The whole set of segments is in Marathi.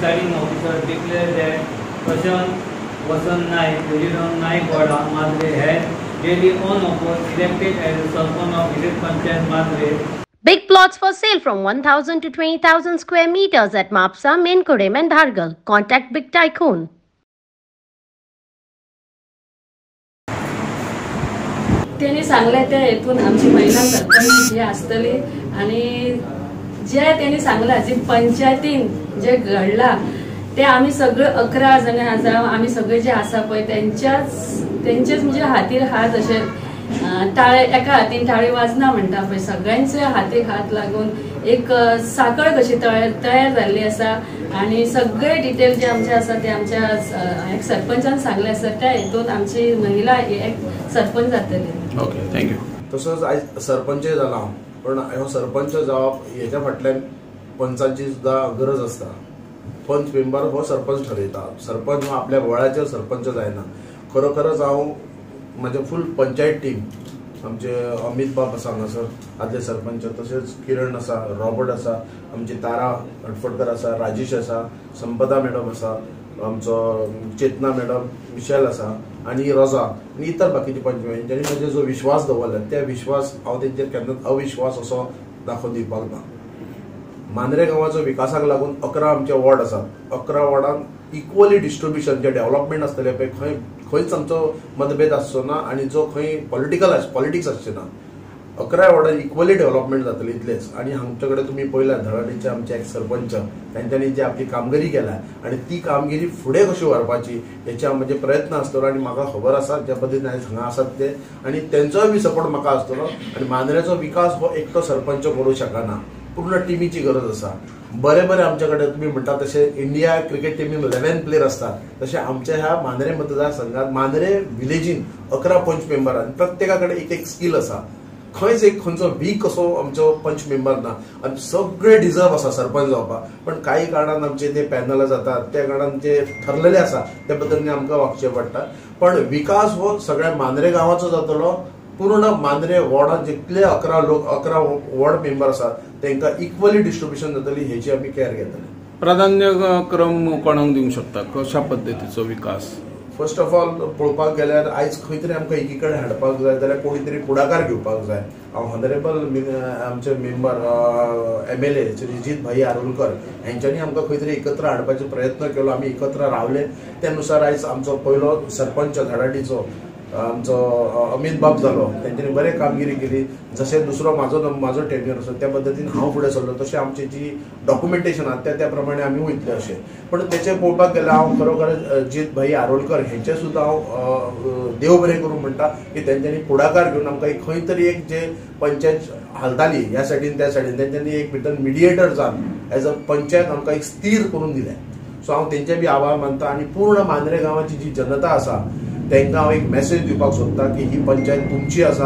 presiding officer declared that Prashant Vasan Naik, President Naik Wada, Madre had daily unopposed elected as a Sarpan of Village Panchayat Madre. Big plots for sale from 1,000 to 20,000 square meters at Mapsa, Menkurem and Dhargal. Contact Big Tycoon. त्यांनी सांगले त्या हेतून आमची महिला सरपंच जी असतली आणि जे त्यांनी सांगला जी पंचायतीन जे घडला ते आम्ही सगळे 11 जण आसा आम्ही सगळे जे आसा पळय त्यांचेच म्हणजे हातीर हात असे टाळे एका हातीन टाळे वाजना म्हणटा पळय सगळ्यांचे हातीक हात लागून एक साखळ कशी तयार जाल्ली आसा आणि सगळे डिटेल जे आमचे आसा ते आमच्या एक सरपंचान सांगले आसा त्या हेतून आमची महिला एक सरपंच जातली. Okay, thank you. तसोच आयज सरपंच जाला पण ह्यो सरपंच जावप हेच्या फाटल्यान पंचांची सुद्धा गरज असता. पंच मेंबर हो सरपंच ठरयता. सरपंच हो आपल्या वळाचेर सरपंच जायना. खरोखरच हांव म्हणजे फुल पंचायत टीम आमचे अमित बाब आसा हांगासर आदले सरपंच, तशेंच किरण आसा, रॉबर्ट आसा, आमची तारा हटफडकर आसा, राजेश आसा, संपदा मॅडम आसा, आमचो चेतना मॅडम, मिशेल आसा आणि रोजा आणि इतर बाकीचे पंच हेंच्यांनी म्हणजे जो विश्वास दवरला त्या विश्वास हांव तेंचेर केन्नाच अविश्वास असो दाखोवन दिवपाक ना. मांद्रे गांवाचो विकासाक लागून 11 आमचे वॉर्ड आसात. 11 वॉर्डांक इक्वली डिस्ट्रिब्युशन जे डेव्हलपमेंट आसतले पळय खंयच आमचो मतभेद आसचो ना आणि जो खंय पॉलिटिक्स आसचे ना. 11 वॉर्डांत इक्वली डेव्हलपमेंट जातली इतलेच. आणि हांगचे कडेन तुमी पळयला धडाडीचे आमचे एक सरपंच तांच्यांनी जी आपली कामगिरी केल्या आणि ती कामगिरी फुडें कशी व्हरपाची हेचे म्हणजे प्रयत्न आसतलो आणि म्हाका खबर आसा ज्या पद्दतीन आयज हांगा आसात ते आणि तेंचोय बी सपोर्ट म्हाका आसतलो. आणि मांद्रेचो विकास हो एकटो सरपंच करूं शकना, पूर्ण टीमीची गरज आसा. बरे आमचे कडेन तुमी म्हणटा तशे इंडिया क्रिकेट टीमीन 11 प्लेयर असतात तसे आमच्या ह्या मांद्रे मतदारसंघात मांद्रे विलेजीन 11 पंच मेंबर आनी प्रत्येका कडेन एक स्कील आसा. खंयच एक खंयचो वीक असो आमचो पंच मेंबर ना आणि सगळे डिजर्व आसा सरपंच जावपाक. पण काही कारणान आमचे ते पॅनल जातात त्या कारणान जे ठरलेले आसा त्या पद्दतीन आमकां वागचें पडटा. पण विकास हो सगळ्या मांद्रे गांवाचो जातलो. पूर्ण मांद्रे वॉर्डात जितले 11 वॉर्ड मेंबर आसात तांकां इक्वली डिस्ट्रिब्युशन जातली हेची आमी केअर घेतले. प्राधान्यक्रम कोणाक दिवंक शकता, कशा पद्दतीचो विकास? फर्स्ट ऑफ ऑल पळोवपाक गेल्यार आयज खंय तरी आमकां एकी कडेन हाडपाक जाय जाल्यार कोणी तरी पुढाकार घेवपाक जाय. हांव हॉनरेबल आमचे मेंबर MLA श्रीजीत भाई आरोलकर हांच्यांनी आमकां खंय तरी एकत्र हाडपाचो प्रयत्न केलो. आमी एकत्र रावले. त्यानुसार आयज आमचो पयलो सरपंच धाडाडीचो आमचो अमित बाब जालो. तेंच्यांनी बरे कामगिरी केली. जशें दुसरो म्हाजो टेन्युअर आसा त्या पद्दतीन हांव फुडें सरलो तशें आमची जी डॉक्युमेंटेशन आसा त्या प्रमाणे आमी वयतले अशें. पण तेचें पळोवपाक गेल्यार हांव खरोखर जीत भाई आरोलकर हेंचे सुद्दां हांव देव बरें करूं म्हणटा की तेंच्यांनी पुढाकार घेवन आमकां एक खंय तरी एक जे पंचायत हालताली ह्या सायडीन त्या सायडीन तेंच्यांनी एक भितर मिडिएटर जावन एज अ पंचायत आमकां एक स्थिर करून दिलें. सो हांव तेंचे बी आभार मानता. आनी पूर्ण मांद्रे गांवाची जी जनता आसा तांकां हांव एक मेसेज दिवपाक सोदता की ही पंचायत तुमची आसा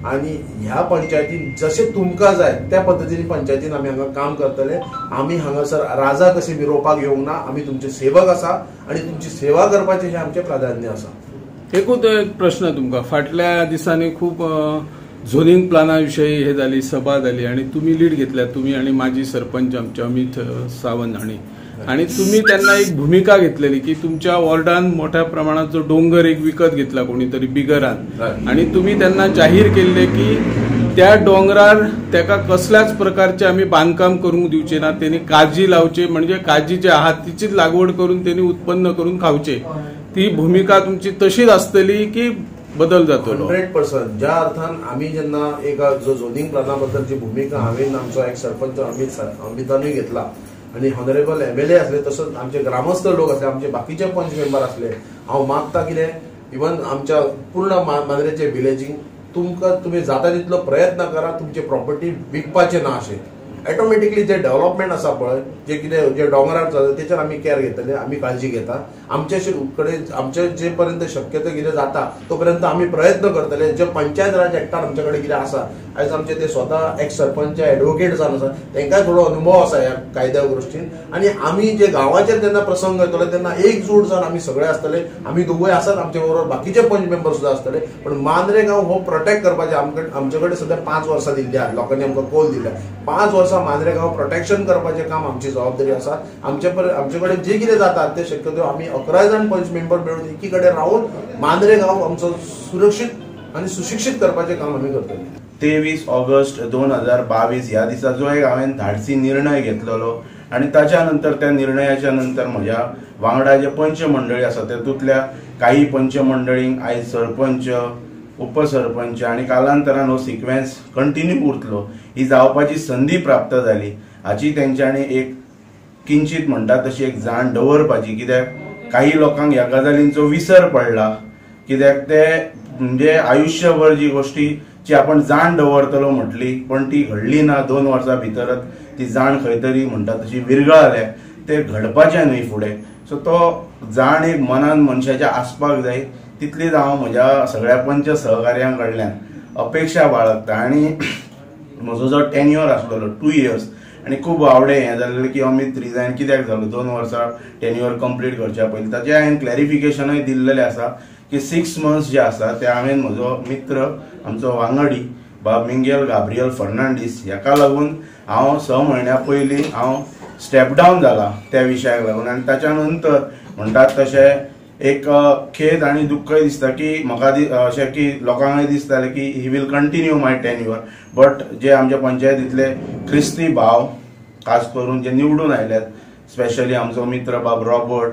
आणि ह्या पंचायतीन जशें तुमकां जाय त्या पद्दतीन पंचायतीन आमी हांगा काम करतले. आमी हांगासर राजा कशी मिरोवपाक येवंक ना. आमी तुमचे सेवक आसा आणि तुमची सेवा करपाचें हें आमचें प्राधान्य आसा. एकूच एक प्रश्न तुमकां, फाटल्या दिसांनी खूब झोनिंग प्लाना विशयी हे जाली, सभा जाली आणि तुम्ही लीड घेतल्या, तुम्ही आणि माजी सरपंच आमचे अमित सावंत आणि तुम्ही त्यांना एक भूमिका घेतलेली की तुमच्या वॉर्डान मोठ्या प्रमाणात जो डोंगर एक विकत घेतला कोणीतरी बिगरान आणि तुम्ही त्यांना जाहीर केले की त्या डोंगरार त्याका कसल्याच प्रकारचे आम्ही बांधकाम करूंक दिवचे ना, त्यांनी काजी लावचे, म्हणजे काजी जे आहात तिचीच लागवड करून त्यांनी उत्पन्न करून खावचे. ती भूमिका तुमची तशीच असतली की बदल जातो? 100%. ज्या अर्थान आम्ही जेन्ना एक जो झोनिंग प्लानाबद्दलची भूमिका हांवें आमचो एक सरपंच अमितानूय घेतला आणि हॉनरेबल MLA असले तसंच आमचे ग्रामस्थ लोक असले, आमचे बाकीचे पंच मेंबर असले. हांव मागता कितें इवन आमच्या पूर्ण मांद्रेचे विलेजींग तुम्ही जाता तितलो प्रयत्न करा तुमची प्रॉपर्टी विकपाचे ना अशें. ऑटोमॅटिकली जे डेव्हलपमेंट आसा पळय जे कितें जे डोंगरार चलता तेचेर आमी केअर घेतले, आमी काळजी घेता. आमचे कडेन आमचे जे पर्यंत शक्यतो कितें जाता तो पर्यंत आमी प्रयत्न करतले. जे पंचायत राज एक्टान आमचे कडेन कितें आसा आयज आमचे ते स्वता एक सरपंच एडवोकेट जावन आसा तांकां थोडो अनुभव आसा ह्या कायद्या गोश्टीन. आनी आमी जे गांवाचेर जेन्ना प्रसंग येतले तेन्ना एकजूट जावन आमी सगळे आसतले. आमी दोगूय आसात, आमचे बरोबर बाकीचे पंच मेंबर सुद्दां आसतले. पण मांद्रे गांव हो प्रोटेक्ट करपाचे आमचे कडेन सद्या 5 वर्सां दिल्ली आहात. लोकांनी आमकां कॉल दिल्या 5 वर्सां आसा मांद्रेगांव प्रोटेक्शन करपाचें काम आमची जबाबदारी आसा. आमचे कडेन जे कितें जाता ते शक्यतो आमी 11 जाण पंच मेंबर मेळून एकी कडेन रावन मांद्रेगांव आमचो सुरक्षीत आनी सुशिक्षीत करपाचें काम आमी करतले. 23 ऑगस्ट 2022 ह्या दिसा जो एक हांवें धाडसी निर्णय घेतलेलो आणि ताच्या नंतर त्या निर्णयाच्या नंतर म्हज्या वांगडा जे पंच मंडळी आसा तेतूंतल्या काही पंच मंडळींक आयज सरपंच, उपसरपंच आणि कालांतरान हो सिक्वेन्स कंटिन्यू उरतलो ही जावपाची संधी प्राप्त जाली. हाची तेंच्यांनी एक किंचित म्हणटा तशी एक जाण दवरपाची, कित्याक काही लोकांक ह्या गजालींचो विसर पडला. कित्याक ते म्हणजे आयुष्यभर जी गोष्टीची आपण जाण दवरतलो म्हटली पण ती घडली ना. 2 वर्सां भितरच ती जाण खंय तरी म्हणटा तशी विरगळल्या. ते घडपाचें न्हय फुडें. सो तो जाण एक मनान मनशाच्या आसपाक जाय तितलीच हांव म्हज्या सगळ्या पंच सहकार्यां कडल्यान अपेक्षा बाळगता. आनी म्हजो जो टेन्युअर आसलेलो 2 इयर्स आनी खूब आवडे हें जाल्लें की अमित रिजायन कित्याक जालो 2 वर्सां टेन्युअर कंप्लीट करच्या पयलीं. ताचें हांवें क्लॅरिफिकेशनूय दिल्लेलें आसा की 6 मंथ्स जे आसा ते हांवें म्हजो मित्र आमचो वांगडी बाब मिंगेल गाब्रियल फर्नांडीस हेका लागून हांव 6 म्हयन्या पयलीं हांव स्टेप डावन जाला त्या विशयाक लागून. आनी ताच्या नंतर म्हणटात तशें एक खेद आनी दुख्खय दिसता की म्हाका अशें की लोकांकय दिसतालें की ही will continue my tenure. But जे आमच्या पंचायतींतले क्रिस्ती भाव खास करून जे निवडून आयल्यात, स्पेशली आमचो मित्र बाब रॉबर्ट,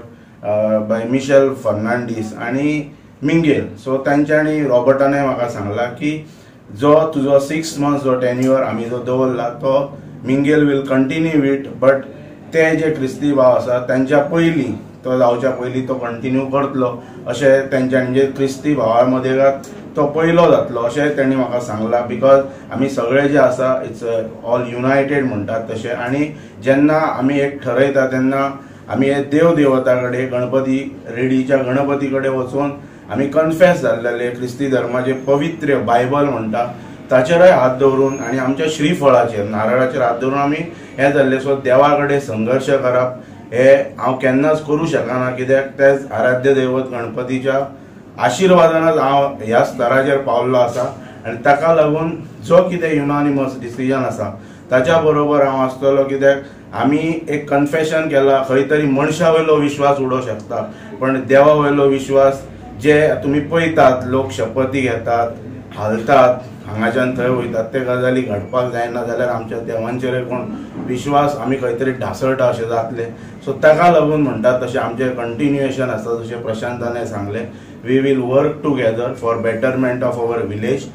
बाय मिशेल फर्नांडीस आनी मिंगेल, सो तांच्यांनी रॉबर्टानय म्हाका सांगला की जो तुजो 6 मंथ्स जो टेन्युअर आमी जो दवरला तो Mingel will continue wheat. But ते जे क्रिस्ती भाव आसा तांच्या पयलीं तो जावच्या पयलीं तो कंटिन्यू करतलो अशें तेंच्यांनी. म्हणजे क्रिस्ती भावां मदें तो पयलो जातलो अशें तेणी म्हाका सांगला. बिकॉज आमी सगळे जे आसा इट्स ऑल युनायटेड म्हणटात तशें. आनी जेन्ना आमी एक ठरयता तेन्ना आमी हे देवता कडेन गणपती रेडीच्या गणपती कडेन वचून आमी कन्फेस जाल्लेले क्रिस्ती धर्माचे पवित्र बायबल म्हणटा ताचेरय हात दवरून आनी आमच्या श्रीफळाचेर नारळाचेर हात दवरून आमी हें जाल्लें. सो देवा कडेन संघर्श करप हे हांव केन्नाच करूं शकना, कित्याक तेच आराध्य दैवत गणपतीच्या आशिर्वादानच हांव ह्या स्तराचेर पावल्लो आसा. आनी ताका लागून जो कितें युनानिमस डिसिजन आसा ताच्या बरोबर हांव आसतलो. कित्याक आमी एक कन्फेशन केला, खंय तरी मनशा वयलो विश्वास उडोवंक शकता पण देवा वयलो विश्वास जे तुमी पळयतात लोक शपथी घेतात, हालतात, हांगाच्यान थंय वयतात, ते गजाली घडपाक जायना जाल्यार आमच्या देवांचेर कोण विश्वास आमी खंय तरी ढासळटा अशें जातलें. सो ताका लागून म्हणटात तशें आमचें कंटिन्युएशन आसा. जशें प्रशांतान सांगलें, we will work together for betterment of our village.